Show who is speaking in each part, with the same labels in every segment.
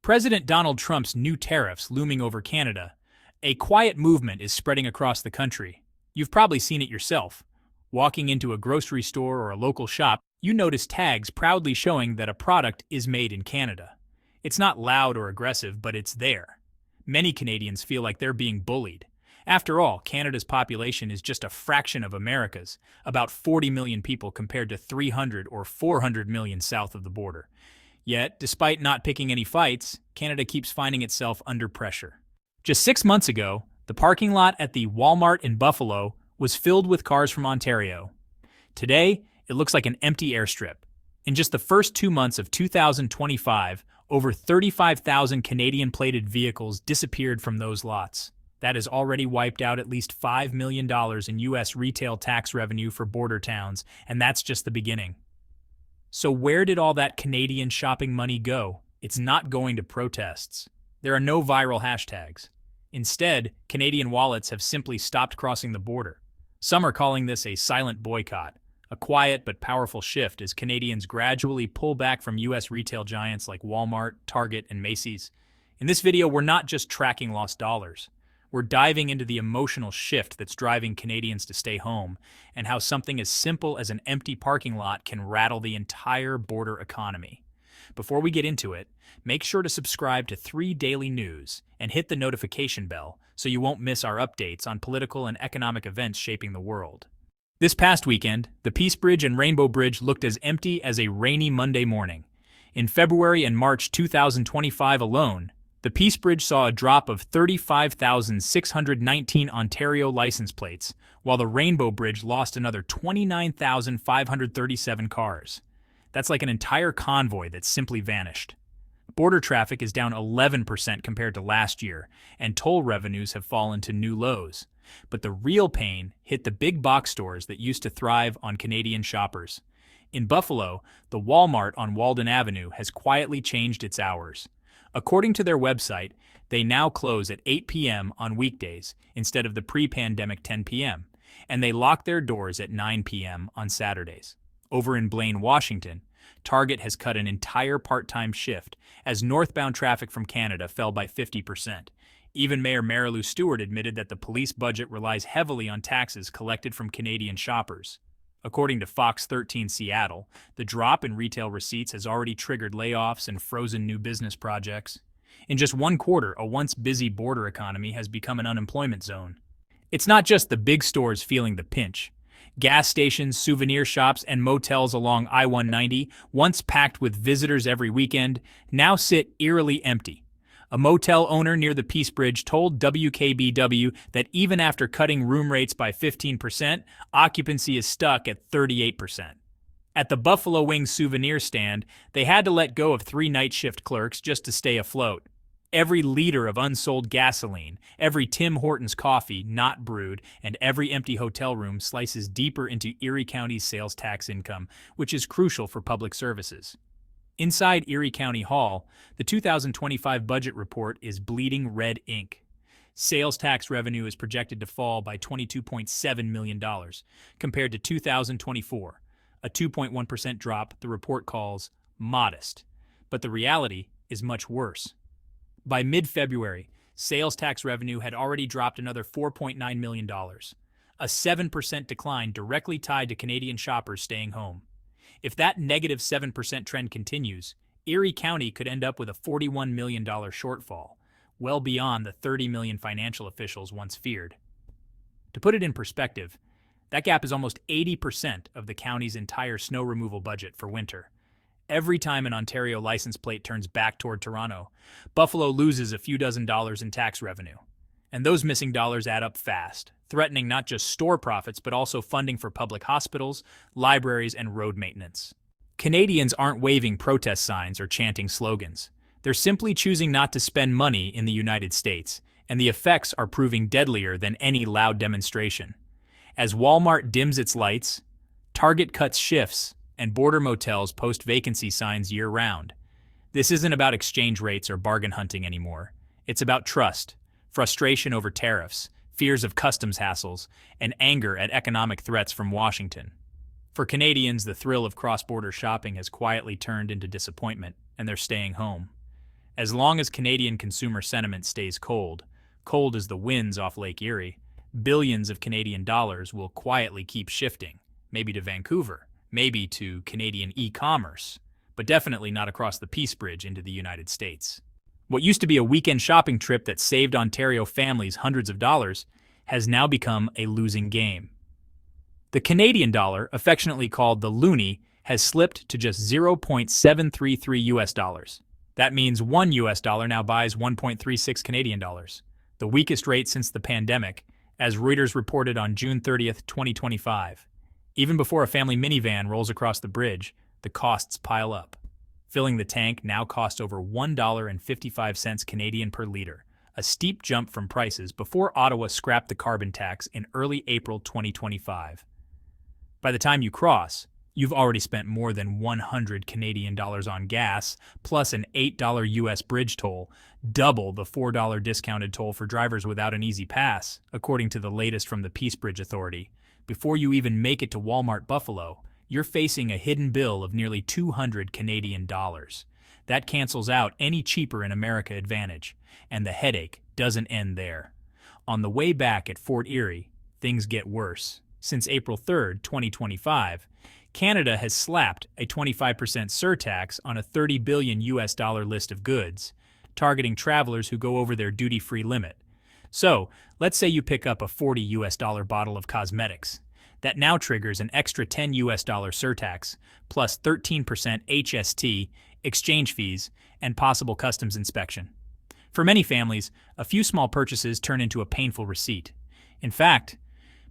Speaker 1: President Donald Trump's new tariffs looming over Canada. A quiet movement is spreading across the country. You've probably seen it yourself. Walking into a grocery store or a local shop, you notice tags proudly showing that a product is made in Canada. It's not loud or aggressive, but it's there. Many Canadians feel like they're being bullied. After all, Canada's population is just a fraction of America's, about 40 million people compared to 300 or 400 million south of the border. Yet, despite not picking any fights, Canada keeps finding itself under pressure. Just 6 months ago, the parking lot at the Walmart in Buffalo was filled with cars from Ontario. Today, it looks like an empty airstrip. In just the first 2 months of 2025, over 35,000 Canadian-plated vehicles disappeared from those lots. That has already wiped out at least $5 million in U.S. retail tax revenue for border towns, and that's just the beginning. So where did all that Canadian shopping money go? It's not going to protests. There are no viral hashtags. Instead, Canadian wallets have simply stopped crossing the border. Some are calling this a silent boycott, a quiet but powerful shift as Canadians gradually pull back from U.S. retail giants like Walmart, Target, and Macy's. In this video, we're not just tracking lost dollars. We're diving into the emotional shift that's driving Canadians to stay home and how something as simple as an empty parking lot can rattle the entire border economy. Before we get into it, make sure to subscribe to 3 Daily News and hit the notification bell so you won't miss our updates on political and economic events shaping the world. This past weekend, the Peace Bridge and Rainbow Bridge looked as empty as a rainy Monday morning. In February and March 2025 alone, the Peace Bridge saw a drop of 35,619 Ontario license plates, while the Rainbow Bridge lost another 29,537 cars. That's like an entire convoy that simply vanished. Border traffic is down 11% compared to last year, and toll revenues have fallen to new lows. But the real pain hit the big box stores that used to thrive on Canadian shoppers. In Buffalo, the Walmart on Walden Avenue has quietly changed its hours. According to their website, they now close at 8 p.m. on weekdays instead of the pre-pandemic 10 p.m., and they lock their doors at 9 p.m. on Saturdays. Over in Blaine, Washington, Target has cut an entire part-time shift as northbound traffic from Canada fell by 50%. Even Mayor Marilou Stewart admitted that the police budget relies heavily on taxes collected from Canadian shoppers. According to Fox 13 Seattle, the drop in retail receipts has already triggered layoffs and frozen new business projects. In just 1 quarter, a once busy border economy has become an unemployment zone. It's not just the big stores feeling the pinch. Gas stations, souvenir shops, and motels along I-190, once packed with visitors every weekend, now sit eerily empty. A motel owner near the Peace Bridge told WKBW that even after cutting room rates by 15%, occupancy is stuck at 38%. At the Buffalo Wings souvenir stand, they had to let go of 3 night shift clerks just to stay afloat. Every liter of unsold gasoline, every Tim Hortons coffee not brewed, and every empty hotel room slices deeper into Erie County's sales tax income, which is crucial for public services. Inside Erie County Hall, the 2025 budget report is bleeding red ink. Sales tax revenue is projected to fall by $22.7 million compared to 2024, a 2.1% drop the report calls modest. But the reality is much worse. By mid-February, sales tax revenue had already dropped another $4.9 million, a 7% decline directly tied to Canadian shoppers staying home. If that negative 7% trend continues, Erie County could end up with a $41 million shortfall, well beyond the $30 million financial officials once feared. To put it in perspective, that gap is almost 80% of the county's entire snow removal budget for winter. Every time an Ontario license plate turns back toward Toronto, Buffalo loses a few dozen dollars in tax revenue. And those missing dollars add up fast, threatening not just store profits but also funding for public hospitals, libraries, and road maintenance. Canadians aren't waving protest signs or chanting slogans. They're simply choosing not to spend money in the United States, and the effects are proving deadlier than any loud demonstration. As Walmart dims its lights, Target cuts shifts, and border motels post vacancy signs year-round. This isn't about exchange rates or bargain hunting anymore. It's about trust, frustration over tariffs, fears of customs hassles, and anger at economic threats from Washington. For Canadians, the thrill of cross-border shopping has quietly turned into disappointment, and they're staying home. As long as Canadian consumer sentiment stays cold, cold as the winds off Lake Erie, billions of Canadian dollars will quietly keep shifting, maybe to Vancouver, maybe to Canadian e-commerce, but definitely not across the Peace Bridge into the United States. What used to be a weekend shopping trip that saved Ontario families hundreds of dollars has now become a losing game. The Canadian dollar, affectionately called the loonie, has slipped to just 0.733 US dollars. That means one US dollar now buys 1.36 Canadian dollars, the weakest rate since the pandemic, as Reuters reported on June 30th, 2025. Even before a family minivan rolls across the bridge, the costs pile up. Filling the tank now costs over $1.55 Canadian per liter, a steep jump from prices before Ottawa scrapped the carbon tax in early April 2025. By the time you cross, you've already spent more than 100 Canadian dollars on gas, plus an $8 US bridge toll, double the $4 discounted toll for drivers without an easy pass, according to the latest from the Peace Bridge Authority. Before you even make it to Walmart Buffalo, you're facing a hidden bill of nearly 200 Canadian dollars. That cancels out any cheaper in America advantage, and the headache doesn't end there. On the way back at Fort Erie, things get worse. Since April 3rd, 2025, Canada has slapped a 25% surtax on a $30 billion US dollar list of goods, targeting travelers who go over their duty-free limit. So, let's say you pick up a $40 US dollar bottle of cosmetics. That now triggers an extra $10 US dollar surtax, plus 13% HST, exchange fees, and possible customs inspection. For many families, a few small purchases turn into a painful receipt. In fact,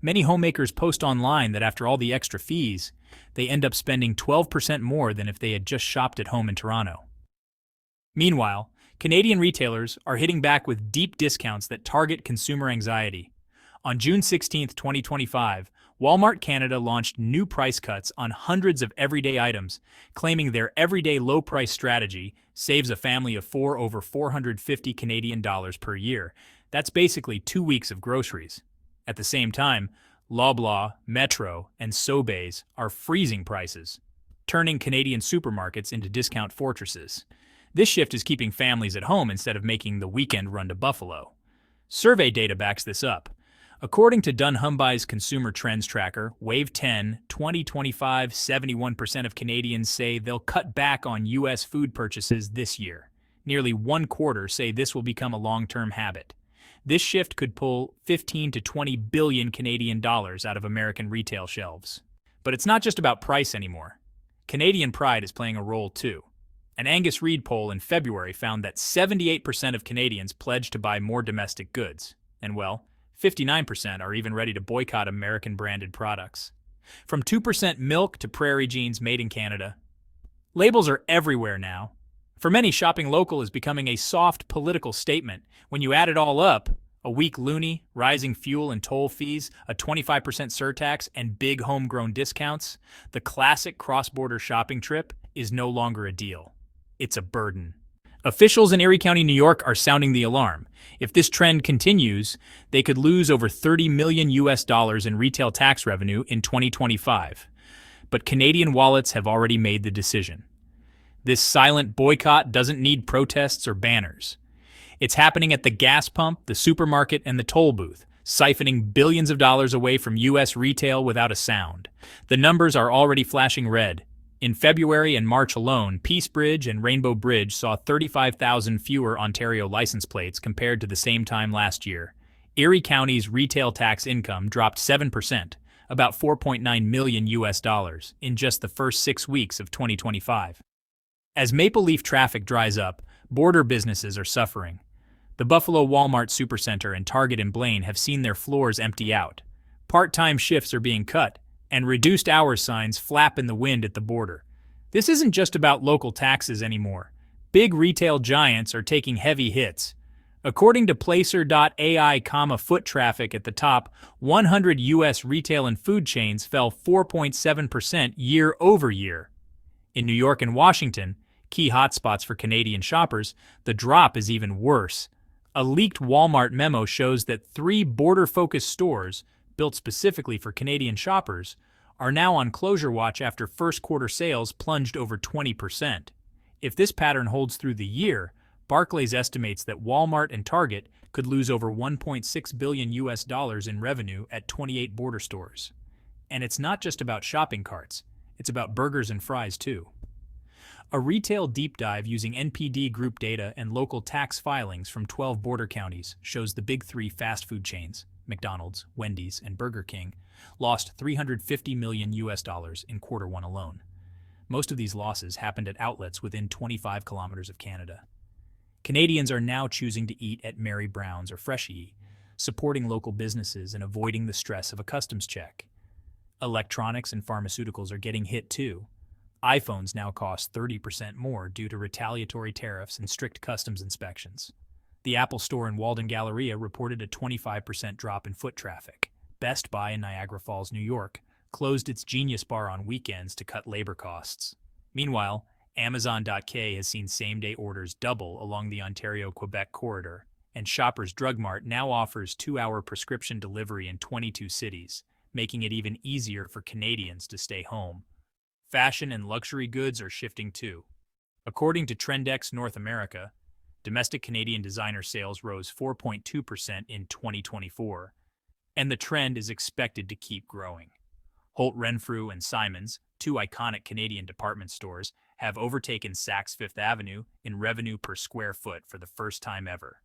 Speaker 1: many homemakers post online that after all the extra fees, they end up spending 12% more than if they had just shopped at home in Toronto. Meanwhile, Canadian retailers are hitting back with deep discounts that target consumer anxiety. On June 16, 2025, Walmart Canada launched new price cuts on hundreds of everyday items, claiming their everyday low price strategy saves a family of four over 450 Canadian dollars per year. That's basically 2 weeks of groceries. At the same time, Loblaw, Metro, and Sobeys are freezing prices, turning Canadian supermarkets into discount fortresses. This shift is keeping families at home instead of making the weekend run to Buffalo. Survey data backs this up. According to Dunnhumby's Consumer Trends Tracker, Wave 10, 2025, 71% of Canadians say they'll cut back on U.S. food purchases this year. Nearly one quarter say this will become a long-term habit. This shift could pull 15 to 20 billion Canadian dollars out of American retail shelves. But it's not just about price anymore. Canadian pride is playing a role too. An Angus Reid poll in February found that 78% of Canadians pledged to buy more domestic goods. And well, 59% are even ready to boycott American-branded products. From 2% milk to Prairie Jeans made in Canada. Labels are everywhere now. For many, shopping local is becoming a soft political statement. When you add it all up, a weak loonie, rising fuel and toll fees, a 25% surtax, and big homegrown discounts, the classic cross-border shopping trip is no longer a deal. It's a burden. Officials in Erie County, New York are sounding the alarm. If this trend continues, they could lose over 30 million US dollars in retail tax revenue in 2025. But Canadian wallets have already made the decision. This silent boycott doesn't need protests or banners. It's happening at the gas pump, the supermarket, and the toll booth, siphoning billions of dollars away from US retail without a sound. The numbers are already flashing red. In February and March alone, Peace Bridge and Rainbow Bridge saw 35,000 fewer Ontario license plates compared to the same time last year. Erie County's retail tax income dropped 7%, about 4.9 million US dollars, in just the first 6 weeks of 2025. As Maple Leaf traffic dries up, border businesses are suffering. The Buffalo Walmart Supercenter and Target in Blaine have seen their floors empty out. Part-time shifts are being cut, and reduced hours signs flap in the wind at the border. This isn't just about local taxes anymore. Big retail giants are taking heavy hits. According to Placer.ai, foot traffic at the top 100 U.S. retail and food chains fell 4.7% year over year. In New York and Washington, key hotspots for Canadian shoppers, the drop is even worse. A leaked Walmart memo shows that 3 border-focused stores, built specifically for Canadian shoppers, are now on closure watch after first quarter sales plunged over 20%. If this pattern holds through the year, Barclays estimates that Walmart and Target could lose over $1.6 billion in revenue at 28 border stores. And it's not just about shopping carts, it's about burgers and fries too. A retail deep dive using NPD group data and local tax filings from 12 border counties shows the big three fast food chains, McDonald's, Wendy's, and Burger King, lost $350 million in quarter one alone. Most of these losses happened at outlets within 25 kilometers of Canada. Canadians are now choosing to eat at Mary Brown's or Freshie, supporting local businesses and avoiding the stress of a customs check. Electronics and pharmaceuticals are getting hit too. iPhones now cost 30% more due to retaliatory tariffs and strict customs inspections. The Apple Store in Walden Galleria reported a 25% drop in foot traffic. Best Buy in Niagara Falls, New York, closed its Genius Bar on weekends to cut labor costs. Meanwhile, Amazon.ca has seen same-day orders double along the Ontario-Quebec corridor, and Shoppers Drug Mart now offers 2-hour prescription delivery in 22 cities, making it even easier for Canadians to stay home. Fashion and luxury goods are shifting too. According to Trendex North America, domestic Canadian designer sales rose 4.2% in 2024, and the trend is expected to keep growing. Holt Renfrew and Simons, two iconic Canadian department stores, have overtaken Saks Fifth Avenue in revenue per square foot for the first time ever.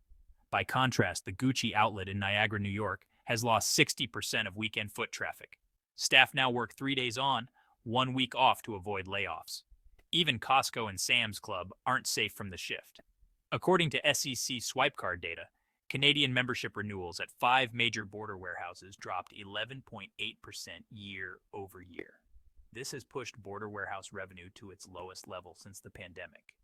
Speaker 1: By contrast, the Gucci outlet in Niagara, New York, has lost 60% of weekend foot traffic. Staff now work 3 days on, 1 week off to avoid layoffs. Even Costco and Sam's Club aren't safe from the shift. According to SEC swipe card data, Canadian membership renewals at 5 major border warehouses dropped 11.8% year over year. This has pushed border warehouse revenue to its lowest level since the pandemic.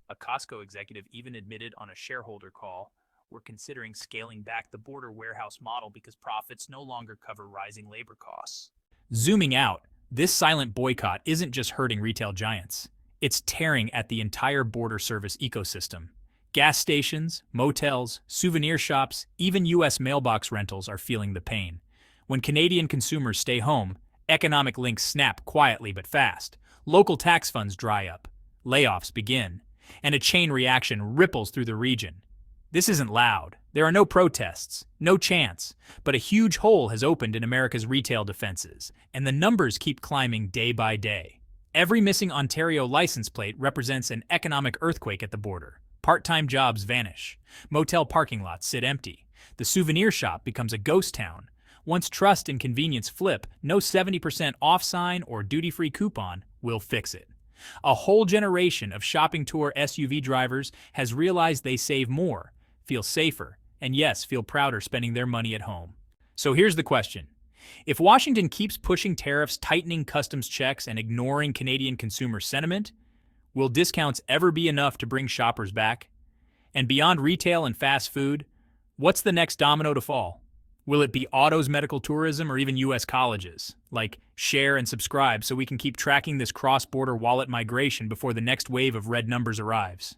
Speaker 1: A Costco executive even admitted on a shareholder call, "We're considering scaling back the border warehouse model because profits no longer cover rising labor costs." Zooming out, this silent boycott isn't just hurting retail giants. It's tearing at the entire border service ecosystem. Gas stations, motels, souvenir shops, even U.S. mailbox rentals are feeling the pain. When Canadian consumers stay home, economic links snap quietly but fast. Local tax funds dry up. Layoffs begin. And a chain reaction ripples through the region. This isn't loud. There are no protests, no chants, but a huge hole has opened in America's retail defenses, and the numbers keep climbing day by day. Every missing Ontario license plate represents an economic earthquake at the border. Part-time jobs vanish. Motel parking lots sit empty. The souvenir shop becomes a ghost town. Once trust and convenience flip, no 70% off sign or duty-free coupon will fix it. A whole generation of shopping tour SUV drivers has realized they save more, feel safer, and yes, feel prouder spending their money at home. So here's the question. If Washington keeps pushing tariffs, tightening customs checks, and ignoring Canadian consumer sentiment, will discounts ever be enough to bring shoppers back? And beyond retail and fast food, what's the next domino to fall? Will it be autos, medical tourism, or even U.S. colleges? Like, share and subscribe so we can keep tracking this cross-border wallet migration before the next wave of red numbers arrives.